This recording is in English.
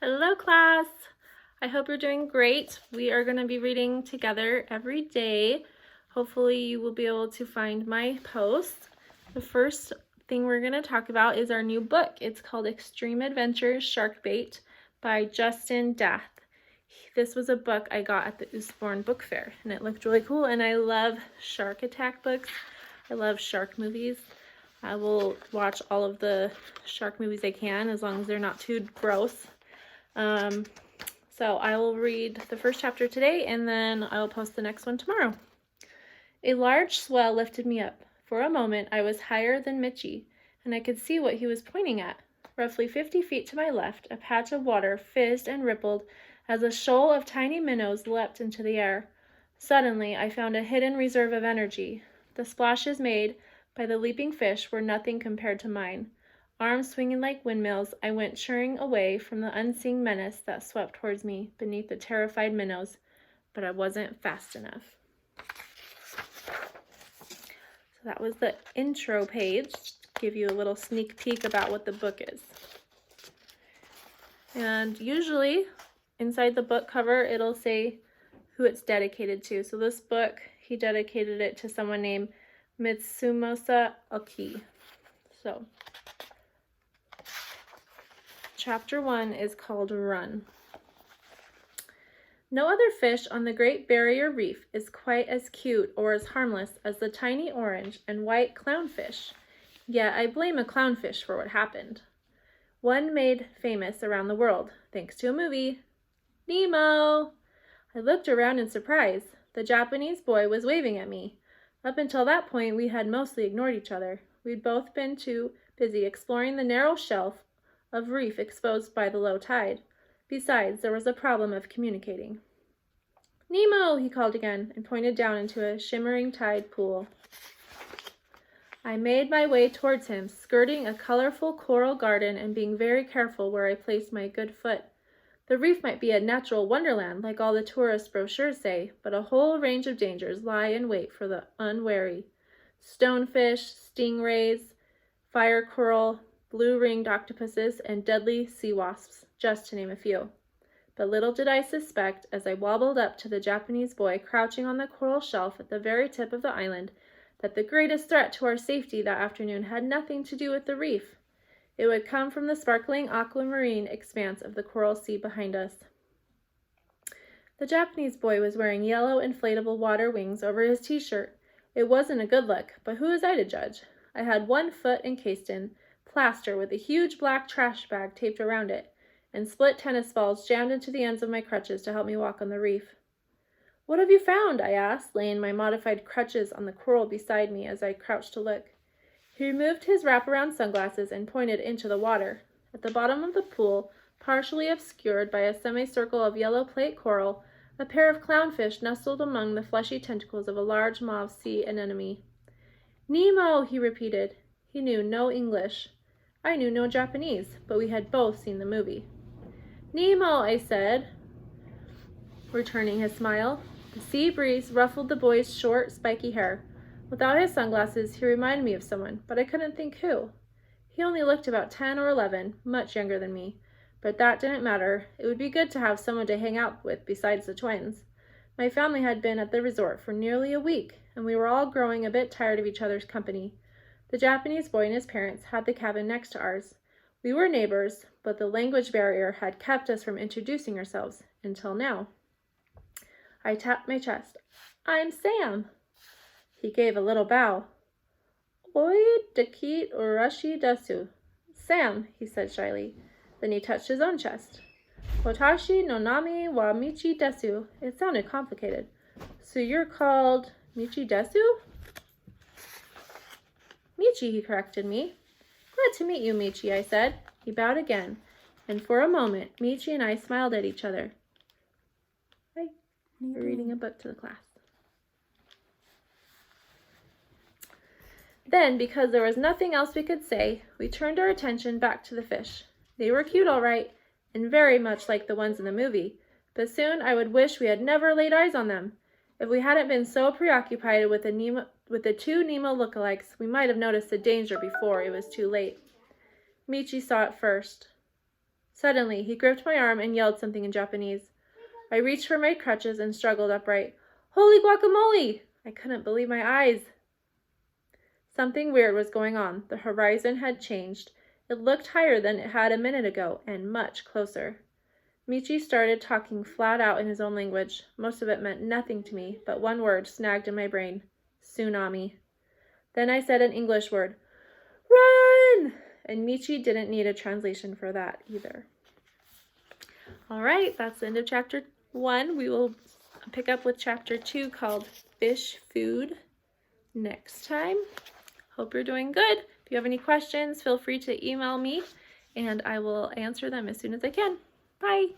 Hello class! I hope you're doing great. We are going to be reading together every day. Hopefully you will be able to find my posts. The first thing we're going to talk about is our new book. It's called Extreme Adventures Shark Bait by Justin Dath. This was a book I got at the Usborne Book Fair and it looked really cool, and I love shark attack books. I love shark movies. I will watch all of the shark movies I can as long as they're not too gross. So I will read the first chapter today and then I will post the next one tomorrow. A large swell lifted me up. For a moment I was higher than Mitchie and I could see what he was pointing at. Roughly 50 feet to my left, a patch of water fizzed and rippled as a shoal of tiny minnows leapt into the air. Suddenly I found a hidden reserve of energy. The splashes made by the leaping fish were nothing compared to mine. Arms swinging like windmills, I went churning away from the unseen menace that swept towards me beneath the terrified minnows, but I wasn't fast enough. So that was the intro page, to give you a little sneak peek about what the book is. And usually, inside the book cover, it'll say who it's dedicated to. So this book, he dedicated it to someone named Mitsumosa Oki. So Chapter 1 is called Run. No other fish on the Great Barrier Reef is quite as cute or as harmless as the tiny orange and white clownfish. Yet I blame a clownfish for what happened. One made famous around the world, thanks to a movie. Nemo! I looked around in surprise. The Japanese boy was waving at me. Up until that point, we had mostly ignored each other. We'd both been too busy exploring the narrow shelf of reef exposed by the low tide. Besides, there was a problem of communicating. Nemo, he called again, and pointed down into a shimmering tide pool. I made my way towards him, skirting a colorful coral garden and being very careful where I placed my good foot. The reef might be a natural wonderland, like all the tourist brochures say, but a whole range of dangers lie in wait for the unwary. Stonefish, stingrays, fire coral, blue-ringed octopuses, and deadly sea wasps, just to name a few. But little did I suspect, as I wobbled up to the Japanese boy crouching on the coral shelf at the very tip of the island, that the greatest threat to our safety that afternoon had nothing to do with the reef. It would come from the sparkling aquamarine expanse of the coral sea behind us. The Japanese boy was wearing yellow inflatable water wings over his t-shirt. It wasn't a good look, but who was I to judge? I had one foot encased in plaster with a huge black trash bag taped around it, and split tennis balls jammed into the ends of my crutches to help me walk on the reef. What have you found? I asked, laying my modified crutches on the coral beside me as I crouched to look. He removed his wraparound sunglasses and pointed into the water. At the bottom of the pool, partially obscured by a semicircle of yellow plate coral, a pair of clownfish nestled among the fleshy tentacles of a large mauve sea anemone. Nemo, he repeated. He knew no English. I knew no Japanese, but we had both seen the movie. Nemo, I said, returning his smile. The sea breeze ruffled the boy's short, spiky hair. Without his sunglasses, he reminded me of someone, but I couldn't think who. He only looked about 10 or 11, much younger than me. But that didn't matter. It would be good to have someone to hang out with besides the twins. My family had been at the resort for nearly a week, and we were all growing a bit tired of each other's company. The Japanese boy and his parents had the cabin next to ours. We were neighbors, but the language barrier had kept us from introducing ourselves, until now. I tapped my chest. I'm Sam. He gave a little bow. Oi dakit urashi desu. Sam, he said shyly. Then he touched his own chest. Watashi no nami wa Michi desu. It sounded complicated. So you're called Michi desu? Michi, he corrected me. Glad to meet you, Michi, I said. He bowed again, and for a moment, Michi and I smiled at each other. We're reading a book to the class. Then, because there was nothing else we could say, we turned our attention back to the fish. They were cute, all right, and very much like the ones in the movie, but soon I would wish we had never laid eyes on them. If we hadn't been so preoccupied with the two Nemo lookalikes, we might have noticed the danger before it was too late. Michi saw it first. Suddenly, he gripped my arm and yelled something in Japanese. I reached for my crutches and struggled upright. Holy guacamole! I couldn't believe my eyes. Something weird was going on. The horizon had changed. It looked higher than it had a minute ago, and much closer. Michi started talking flat out in his own language. Most of it meant nothing to me, but one word snagged in my brain. Tsunami. Then I said an English word. Run! And Michi didn't need a translation for that either. All right, that's the end of chapter 1. We will pick up with chapter 2 called Fish Food next time. Hope you're doing good. If you have any questions, feel free to email me and I will answer them as soon as I can. Bye.